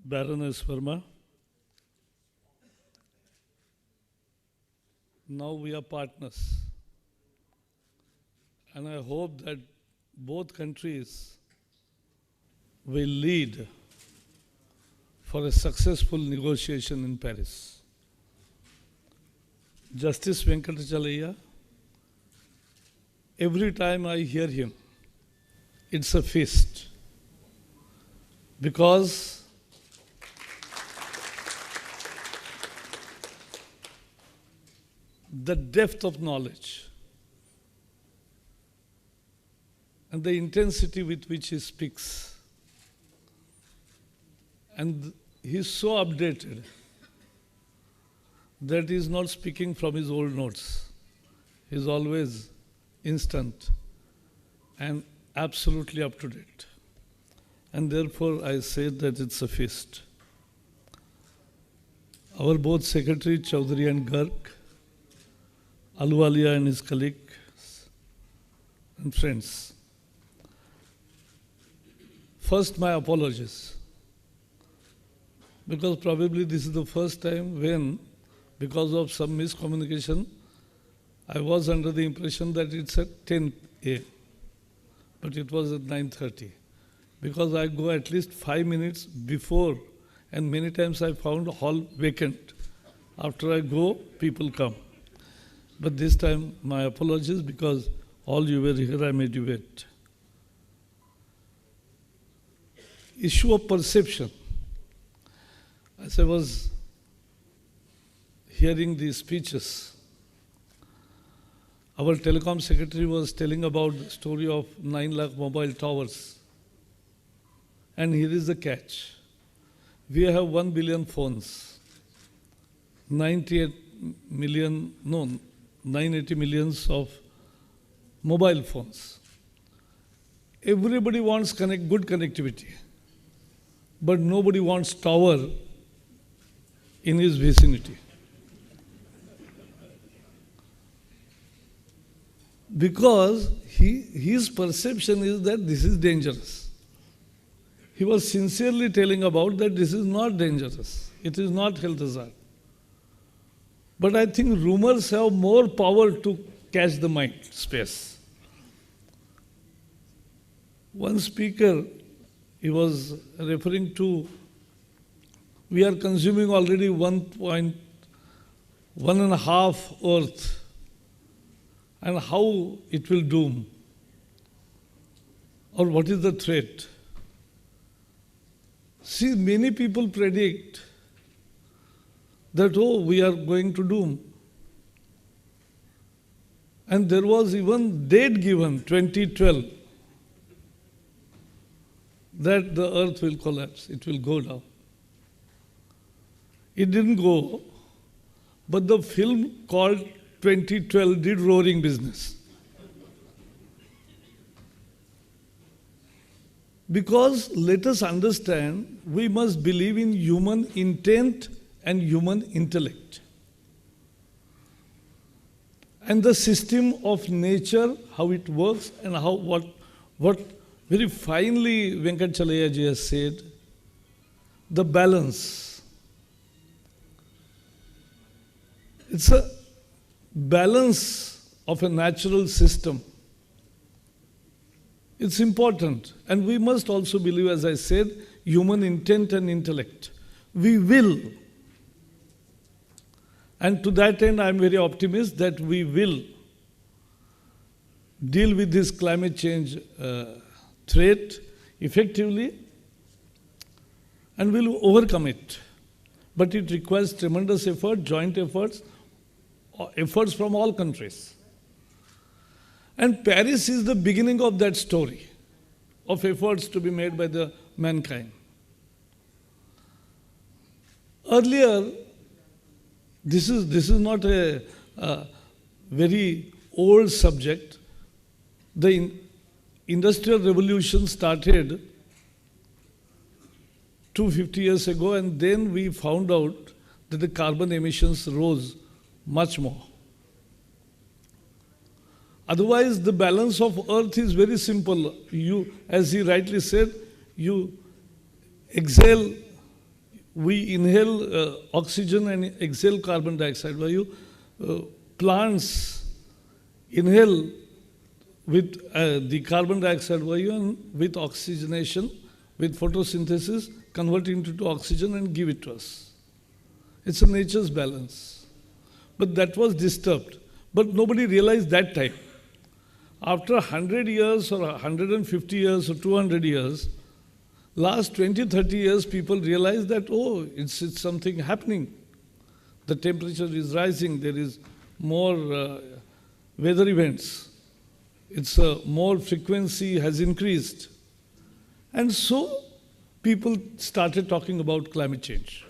Baroness Verma. Now we are partners. And I hope that both countries will lead for a successful negotiation in Paris. Justice Venkatachalaya, every time I hear him, it's a feast. Because the depth of knowledge and the intensity with which he speaks, and he's so updated that he's not speaking from his old notes. He's always instant and absolutely up to date. And therefore I say that it's a feast. Our both Secretary Chaudhary and Garg, Ahluwalia and his colleagues and friends. First, my apologies, because probably this is the first time when, because of some miscommunication, I was under the impression that it's at 10 a.m., but it was at 9:30. Because I go at least 5 minutes before, and many times I found hall vacant. After I go, people come. But this time, my apologies, because all you were here, I made you wait. Issue of perception. As I was hearing these speeches, our telecom secretary was telling about the story of 9 lakh mobile towers. And here is the catch. We have 1 billion phones, 980 millions of mobile phones. Everybody wants good connectivity, but nobody wants tower in his vicinity. Because his perception is that this is dangerous. He was sincerely telling about that this is not dangerous. It is not health hazard. But I think rumors have more power to catch the mind space. One speaker, he was referring to, we are consuming already 1.5 Earth, and how it will doom, or what is the threat. See, many people predict that, oh, we are going to doom. And there was even date given, 2012, that the earth will collapse, it will go down. It didn't go, but the film called 2012 did roaring business. Because let us understand, we must believe in human intent and human intellect. And the system of nature, how it works, and how what very finely Venkatachalaya ji has said, the balance. It's a balance of a natural system. It's important. And we must also believe, as I said, human intent and intellect. We will. And to that end, I'm very optimistic that we will deal with this climate change threat effectively and will overcome it. But it requires tremendous effort, joint efforts from all countries. And Paris is the beginning of that story, of efforts to be made by the mankind. Earlier, this is not a very old subject. The Industrial Revolution started 250 years ago, and then we found out that the carbon emissions rose much more. Otherwise, the balance of earth is very simple. You, as he rightly said, you exhale we inhale oxygen and exhale carbon dioxide. Plants inhale with the carbon dioxide and with oxygenation, with photosynthesis, convert it into oxygen and give it to us. It's a nature's balance. But that was disturbed. But nobody realized that time. After 100 years or 150 years or 200 years, last 20, 30 years, people realized that, oh, it's something happening. The temperature is rising, there is more weather events. It's more frequency has increased. And so people started talking about climate change.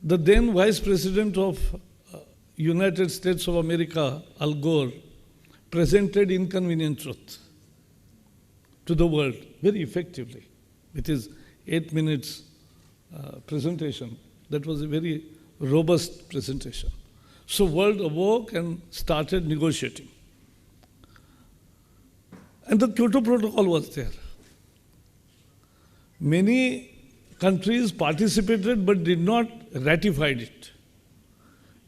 The then Vice President of United States of America, Al Gore, presented inconvenient truth to the world very effectively with his 8 minutes presentation. That was a very robust presentation. So world awoke and started negotiating. And the Kyoto Protocol was there. Many countries participated but did not ratify it.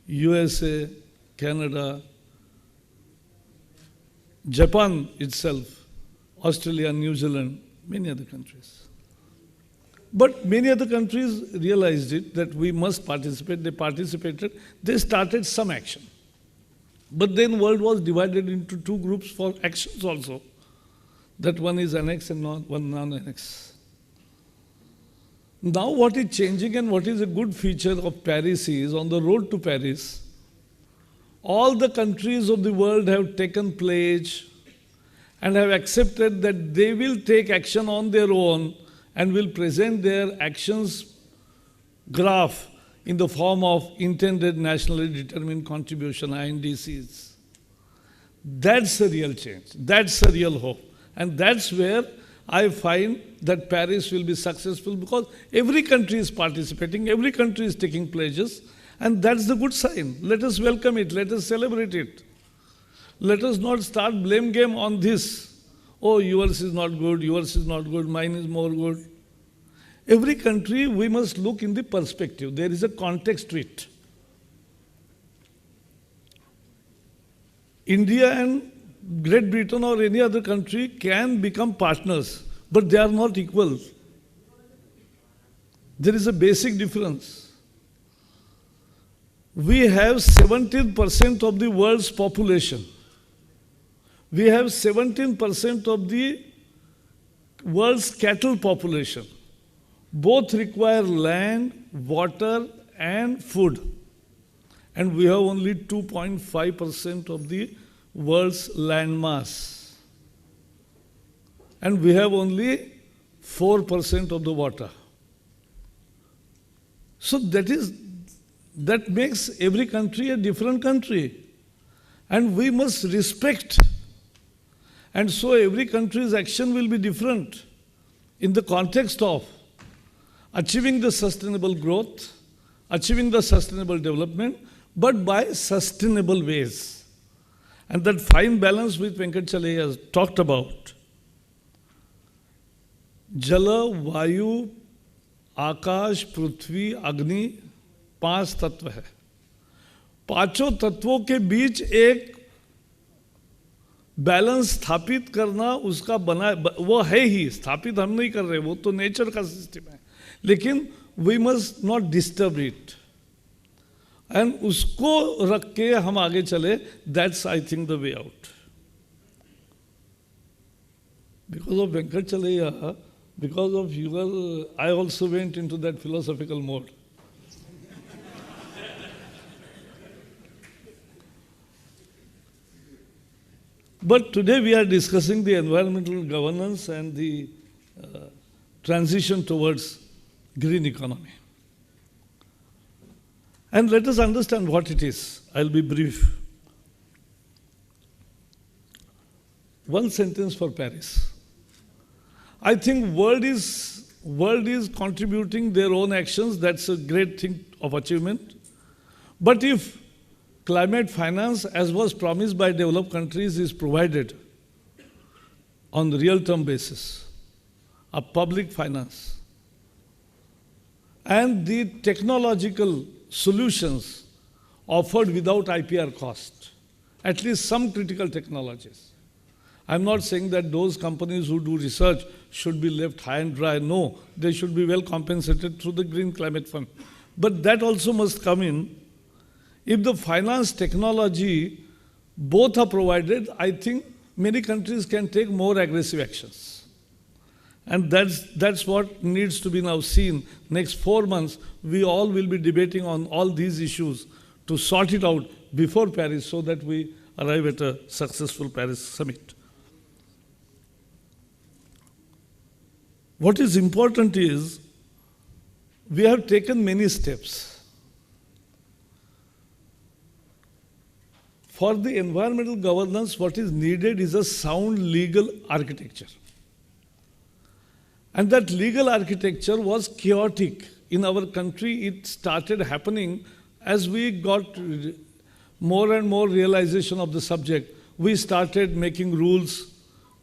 USA, Canada, Japan itself, Australia, New Zealand, many other countries. But many other countries realized it, that we must participate. They participated. They started some action. But then world was divided into two groups for actions also. That one is annex and one non-annex. Now what is changing and what is a good feature of Paris is, on the road to Paris, all the countries of the world have taken pledge and have accepted that they will take action on their own and will present their actions graph in the form of intended nationally determined contribution, INDCs. That's a real change. That's a real hope. And that's where I find that Paris will be successful, because every country is participating, every country is taking pledges, and that's the good sign. Let us welcome it, let us celebrate it. Let us not start blame game on this. Oh, yours is not good, mine is more good. Every country, we must look in the perspective. There is a context to it. India and Great Britain or any other country can become partners, but they are not equal. There is a basic difference. We have 17% of the world's population. We have 17% of the world's cattle population. Both require land, water, and food. And we have only 2.5% of the world's land mass. And we have only 4% of the water. So that makes every country a different country. And we must respect. And so every country's action will be different in the context of achieving the sustainable growth, achieving the sustainable development, but by sustainable ways. And that fine balance which Venkat Chale has talked about, Jala, Vayu, Akash, Prithvi, Agni, 5 तत्व है. पांचों तत्वों के बीच एक balance स्थापित करना, उसका बना, वो है ही, स्थापित हम नहीं कर रहे, वो तो नेचर का सिस्टम है, लेकिन we must not disturb it, and उसको रख के हम आगे चले. That's I think the way out. Because of Venkatachaliah, because of your, I also went into that philosophical mode. But today we are discussing the environmental governance and the transition towards green economy. And let us understand what it is. I'll be brief. One sentence for Paris. I think world is contributing their own actions. That's a great thing of achievement. But if climate finance, as was promised by developed countries, is provided on the real-term basis, a public finance, and the technological solutions offered without IPR cost, at least some critical technologies. I'm not saying that those companies who do research should be left high and dry. No, they should be well compensated through the Green Climate Fund. But that also must come in. If the finance technology both are provided, I think many countries can take more aggressive actions. And that's what needs to be now seen. Next 4 months, we all will be debating on all these issues to sort it out before Paris so that we arrive at a successful Paris summit. What is important is we have taken many steps. For the environmental governance, what is needed is a sound legal architecture. And that legal architecture was chaotic. In our country, it started happening as we got more and more realization of the subject. We started making rules,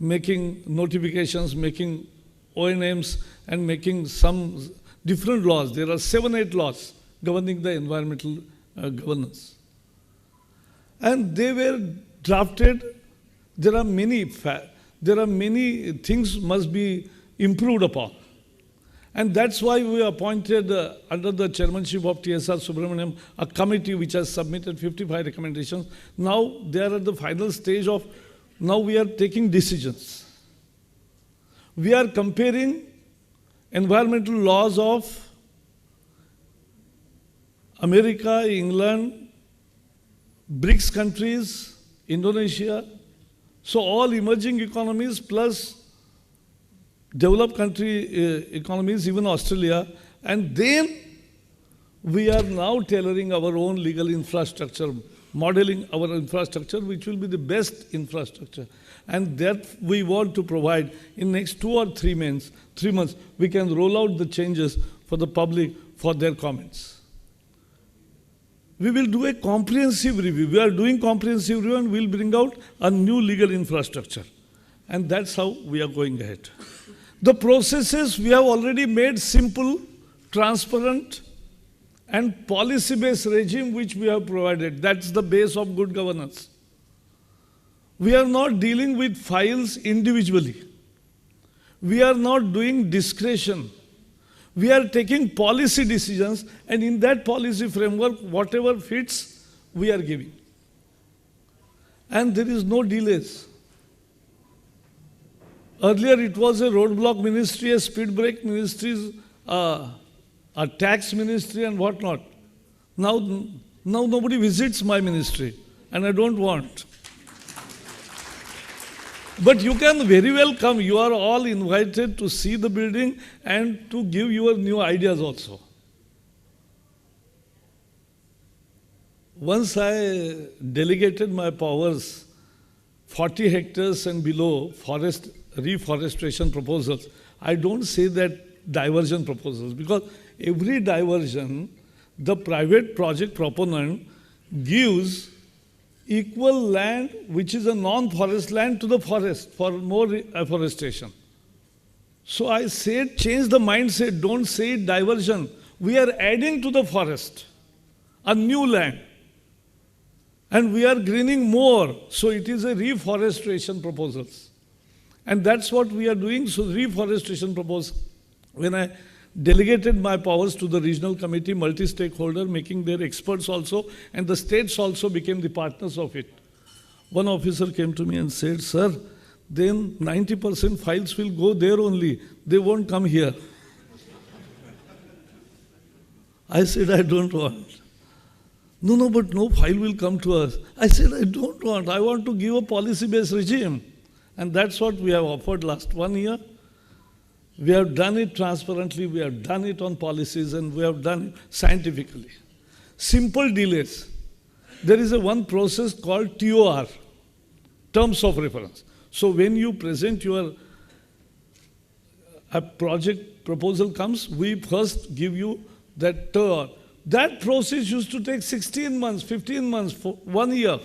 making notifications, making ONMs, and making some different laws. There are 7-8 laws governing the environmental governance. And they were drafted. There are many things must be improved upon. And that's why we appointed, under the chairmanship of TSR Subramaniam, a committee which has submitted 55 recommendations. Now they are at the final stage of, now we are taking decisions. We are comparing environmental laws of America, England, BRICS countries, Indonesia, so all emerging economies plus developed country economies, even Australia, and then we are now tailoring our own legal infrastructure, modeling our infrastructure, which will be the best infrastructure. And that we want to provide in next 2 or 3 months, we can roll out the changes for the public for their comments. We will do a comprehensive review. We are doing comprehensive review and we'll bring out a new legal infrastructure. And that's how we are going ahead. The processes we have already made simple, transparent, and policy-based regime which we have provided. That's the base of good governance. We are not dealing with files individually. We are not doing discretion. We are taking policy decisions, and in that policy framework, whatever fits, we are giving. And there is no delays. Earlier it was a roadblock ministry, a speed brake ministry, a tax ministry and whatnot. Now nobody visits my ministry, and I don't want. But you can very well come. You are all invited to see the building and to give your new ideas also. Once I delegated my powers, 40 hectares and below forest reforestation proposals. I don't say that diversion proposals, because every diversion, the private project proponent gives equal land, which is a non-forest land, to the forest for more afforestation. So I said, change the mindset, don't say diversion. We are adding to the forest a new land. And we are greening more. So it is a reforestation proposals. And that's what we are doing. So reforestation proposal. When I delegated my powers to the regional committee, multi-stakeholder, making their experts also, and the states also became the partners of it. One officer came to me and said, sir, then 90% files will go there only. They won't come here. I said, I don't want. No, but no file will come to us. I said, I don't want. I want to give a policy-based regime. And that's what we have offered last 1 year. We have done it transparently, we have done it on policies, and we have done it scientifically. Simple delays. There is one process called TOR, Terms of Reference. So when you present your a project proposal comes, we first give you that TOR. That process used to take 16 months, 15 months, for 1 year.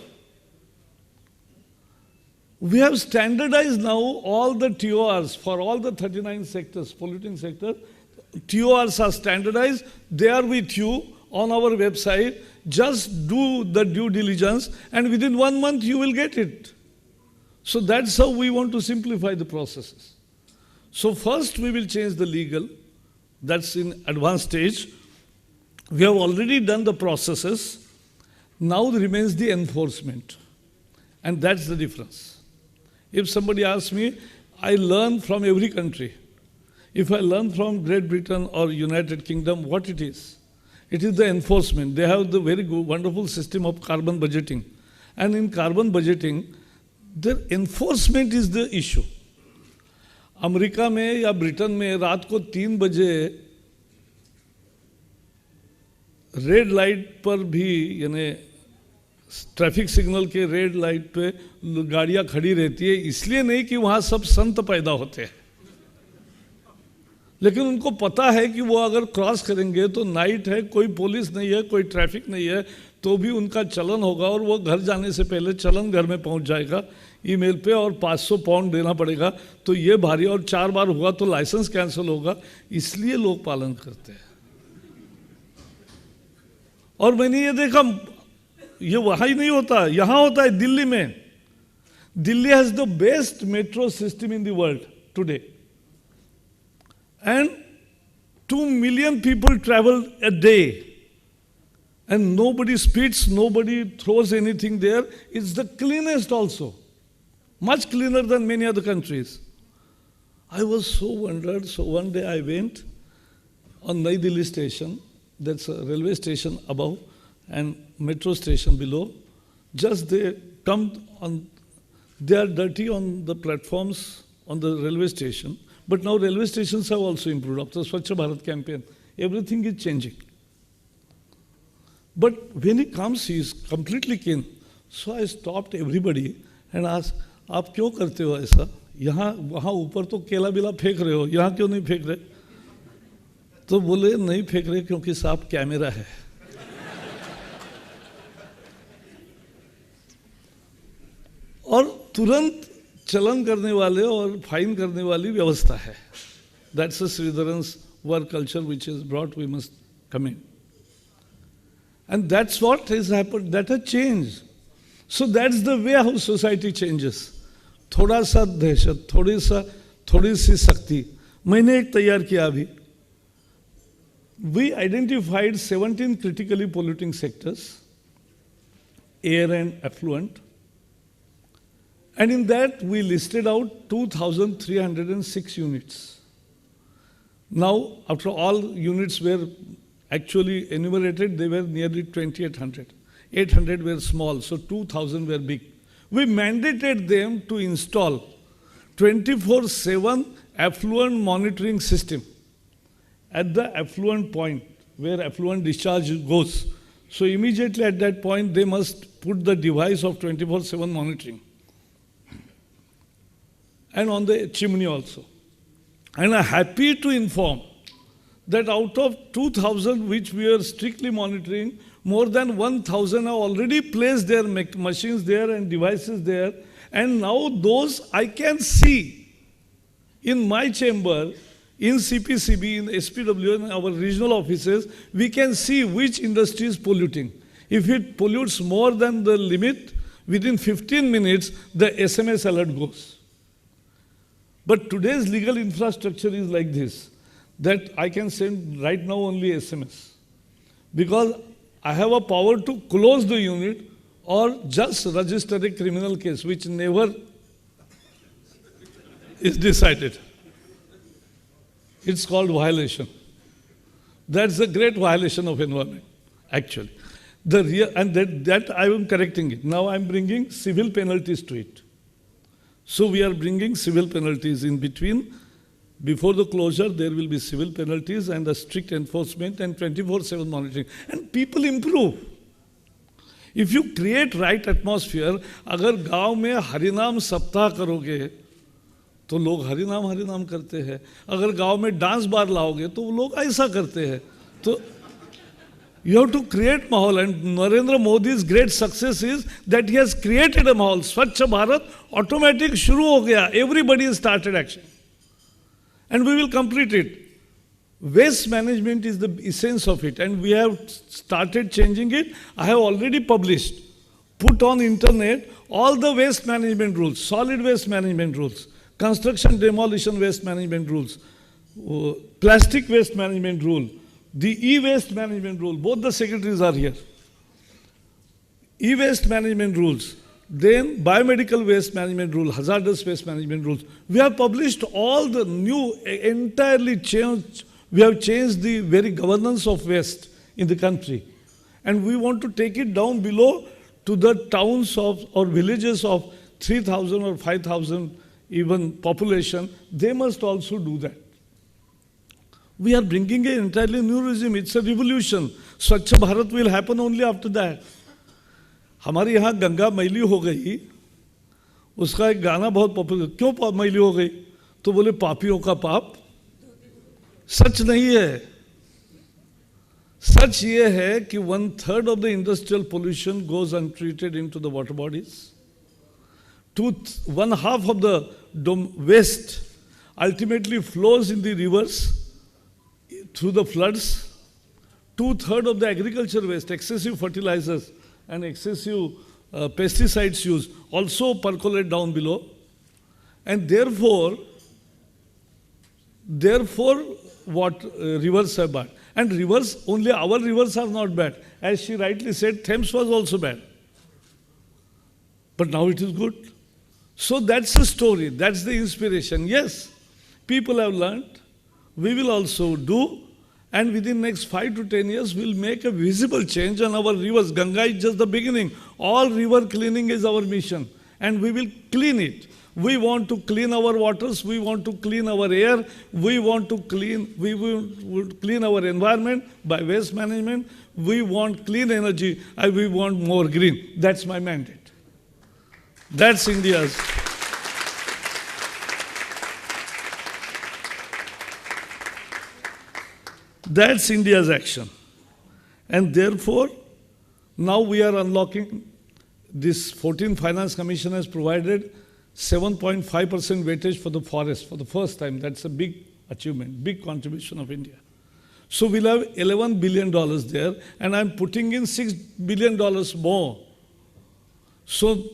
We have standardized now all the TORs for all the 39 sectors, polluting sectors. TORs are standardized. They are with you on our website. Just do the due diligence and within 1 month you will get it. So that's how we want to simplify the processes. So first we will change the legal. That's in advanced stage. We have already done the processes. Now remains the enforcement. And that's the difference. If somebody asks me, I learn from every country. If I learn from Great Britain or United Kingdom, what it is? It is the enforcement. They have the very good, wonderful system of carbon budgeting. And in carbon budgeting, the enforcement is the issue. America में या Britain में रात को 3 बजे red light पर भी यानी traffic signal के रेड लाइट पे गाड़ियां खड़ी रहती है, इसलिए नहीं कि वहां सब संत पैदा होते हैं, लेकिन उनको पता है कि वो अगर क्रॉस करेंगे तो नाइट है, कोई पुलिस नहीं है, कोई ट्रैफिक नहीं है, तो भी उनका चलन होगा और वो घर जाने से पहले चलन घर में पहुंच जाएगा ईमेल पे और 500 पाउंड देना पड़ेगा, तो ये भारी, और 4 बार हुआ तो लाइसेंस कैंसिल होगा, इसलिए लोग पालन करते हैं। और मैंने ये देखा, ये वहां ही नहीं होता, यहां होता है दिल्ली में। Delhi has the best metro system in the world today, and 2 million people travel a day, and nobody spits, nobody throws anything there. It's the cleanest also, much cleaner than many other countries. I was so wondered. So one day I went on New Delhi station, that's a railway station above and metro station below. Just they come on, they are dirty on the platforms on the railway station. But now railway stations have also improved after Swachh Bharat campaign. Everything is changing. But when he comes, he is completely clean. So I stopped everybody and asked, आप क्यों करते हो ऐसा? यहाँ वहाँ ऊपर तो केला बिला फेंक रहे हो, यहाँ क्यों नहीं फेंक रहे? तो बोले नहीं फेंक रहे क्योंकि साफ कैमरा है। और तुरंत चलन करने वाले और फाइन करने वाली व्यवस्था है। That's a Sridharan's work culture which is brought, we must come in. And that's what has happened, that has changed. So that's the way how society changes. थोड़ा सा दहशत, थोड़ी सी सख्ती। मैंने एक तैयार किया अभी। We identified 17 critically polluting sectors, air and effluent. And in that, we listed out 2,306 units. Now, after all units were actually enumerated, they were nearly 2,800. 800 were small, so 2,000 were big. We mandated them to install 24/7 effluent monitoring system at the effluent point where effluent discharge goes. So immediately at that point, they must put the device of 24/7 monitoring. And on the chimney also. And I'm happy to inform that out of 2,000 which we are strictly monitoring, more than 1,000 have already placed their machines there and devices there. And now those I can see in my chamber, in CPCB, in SPW, in our regional offices, we can see which industry is polluting. If it pollutes more than the limit, within 15 minutes, the SMS alert goes. But today's legal infrastructure is like this, that I can send right now only SMS. Because I have a power to close the unit or just register a criminal case, which never is decided. It's called violation. That's a great violation of environment, actually. And that I am correcting it. Now I'm bringing civil penalties to it. So we are bringing civil penalties in between. Before the closure, there will be civil penalties and a strict enforcement and 24/7 monitoring. And people improve. If you create right atmosphere, अगर गांव में हरिनाम सप्ताह करोगे, तो लोग हरिनाम करते हैं। अगर गांव में डांस बार लाओगे, तो लोग ऐसा करते हैं। तो you have to create mahal, and Narendra Modi's great success is that he has created a mahal. Swachh Bharat, automatic shuru ho gaya. Everybody has started action. And we will complete it. Waste management is the essence of it, and we have started changing it. I have already published, put on internet all the waste management rules, solid waste management rules, construction demolition waste management rules, plastic waste management rule, the e-waste management rule. Both the secretaries are here. E-waste management rules, then biomedical waste management rule, hazardous waste management rules. We have published all the new, entirely changed. We have changed the very governance of waste in the country. And we want to take it down below to the towns of or villages of 3,000 or 5,000 even population. They must also do that. We are bringing an entirely new regime. It's a revolution. Swachh Bharat will happen only after that. हमारे यहाँ गंगा मैली हो गई, उसका एक गाना बहुत popular, क्यों मैली हो गई? तो बोले पापियों का पाप। सच नहीं है। सच ये है कि 1/3 of the industrial pollution goes untreated into the water bodies. 1/2 of the waste ultimately flows in the rivers through the floods. 2/3 of the agriculture waste, excessive fertilizers and excessive pesticides use also percolate down below. And therefore what rivers are bad. And rivers, only our rivers are not bad. As she rightly said, Thames was also bad. But now it is good. So that's the story, that's the inspiration. Yes, people have learned, we will also do, and within next 5 to 10 years, we'll make a visible change on our rivers. Ganga is just the beginning. All river cleaning is our mission, and we will clean it. We want to clean our waters, we want to clean our air, we will clean our environment by waste management, we want clean energy, and we want more green. That's my mandate. That's India's. That's India's action. And therefore, now we are unlocking this 14th Finance Commission has provided 7.5% weightage for the forest for the first time. That's a big achievement, big contribution of India. So we'll have $11 billion there, and I'm putting in $6 billion more. So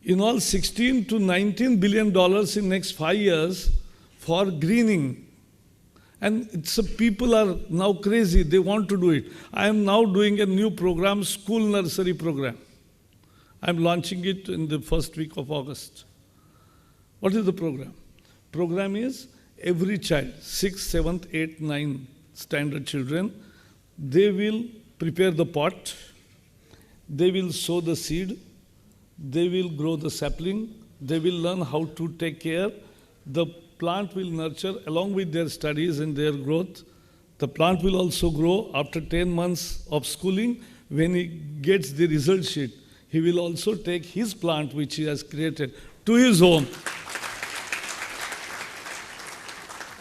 in all, $16 to $19 billion in next 5 years for greening. And people are now crazy, they want to do it. I am now doing a new program, school nursery program. I'm launching it in the first week of August. What is the program? Program is every child, 6th, 7th, 8th, 9th standard children, they will prepare the pot, they will sow the seed, they will grow the sapling, they will learn how to take care, the plant will nurture along with their studies and their growth. The plant will also grow after 10 months of schooling. When he gets the result sheet, he will also take his plant which he has created to his home.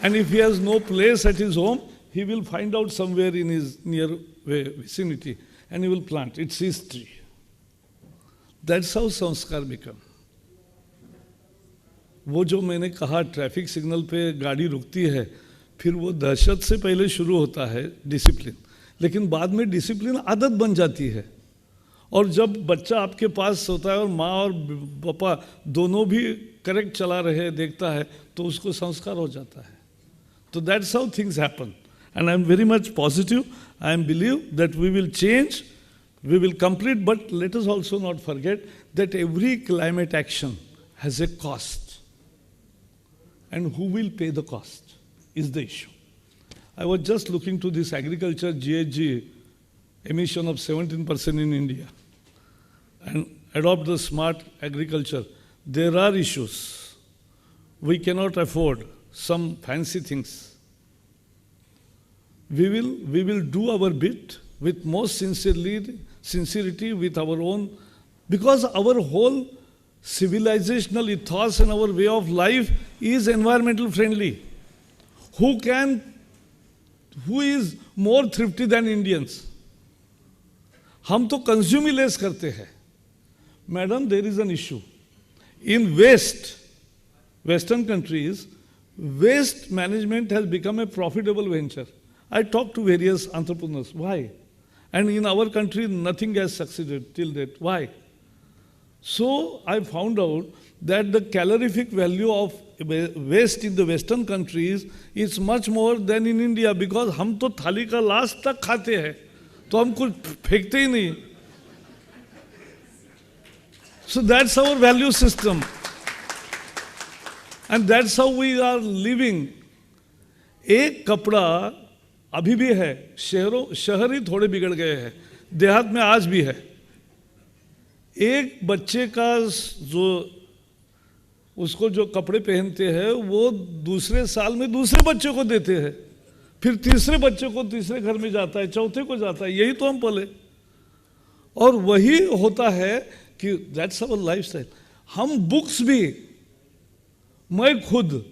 And if he has no place at his home, he will find out somewhere in his near vicinity and he will plant. It's his tree. That's how sanskar become. वो जो मैंने कहा traffic signal पे गाड़ी रुकती है, फिर वो दहशत से पहले शुरू होता है डिसिप्लिन, लेकिन बाद में डिसिप्लिन आदत बन जाती है. और जब बच्चा आपके पास होता है और माँ और पापा दोनों भी करेक्ट चला रहे देखता है तो उसको संस्कार हो जाता है. तो that's how things happen, and I am very much positive. I am believe that we will change, we will complete, but let us also not forget that every climate action has a cost. And who will pay the cost is the issue. I was just looking to this agriculture GHG emission of 17% in India and adopt the smart agriculture. There are issues. We cannot afford some fancy things. We will do our bit with most sincerity with our own, because our whole civilizational ethos and our way of life is environmental friendly. Who is more thrifty than Indians? हम तो consume ही less करते हैं. Madam, there is an issue. In Western countries, waste management has become a profitable venture. I talked to various entrepreneurs. Why? And in our country, nothing has succeeded till date. Why? So I found out that the calorific value of waste in the Western countries is much more than in India, because हम तो थाली का last तक खाते हैं, तो हम कुछ फेंकते ही नहीं. So that's our value system. And that's how we are living. एक कपड़ा अभी भी है, शहर ही थोड़े बिगड़ गए हैं, देहात में आज भी है. एक बच्चे का जो उसको जो कपड़े पहनते हैं वो दूसरे साल में दूसरे बच्चे को देते हैं, फिर तीसरे बच्चे को तीसरे घर में जाता है, चौथे को जाता है. यही तो हम पले. और वही होता है कि दैट्स आवर लाइफस्टाइल. हम बुक्स भी, मैं खुद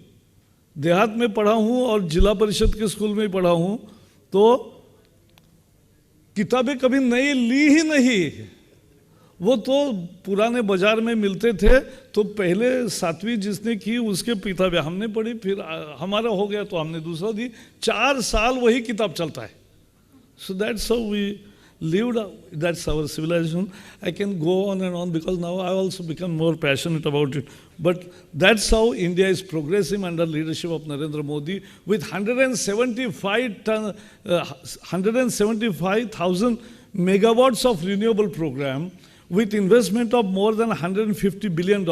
देहात में पढ़ा हूँ और जिला परिषद के स्कूल में पढ़ा हूँ, तो किताबें कभी नई ली ही नहीं. वो तो पुराने बाजार में मिलते थे, तो पहले 7वीं जिसने की उसके किताबें हमने पढ़ी, फिर हमारा हो गया तो हमने दूसरा दी. 4 साल वही किताब चलता है. So that's how we lived, that's our civilization. I can go on and on because now I also become more passionate about it. But that's how India is progressing under leadership of Narendra Modi, with 175,000 megawatts of renewable program, with investment of more than $150 billion,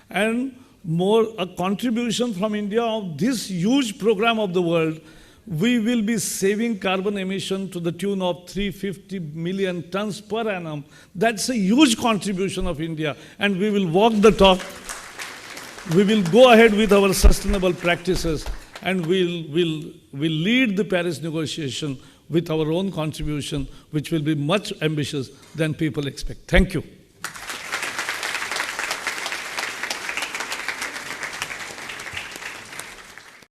and more a contribution from India of this huge program of the world. We will be saving carbon emission to the tune of 350 million tons per annum. That's a huge contribution of India, and we will walk the talk. We will go ahead with our sustainable practices, and we'll lead the Paris negotiation with our own contribution, which will be much ambitious than people expect. Thank you.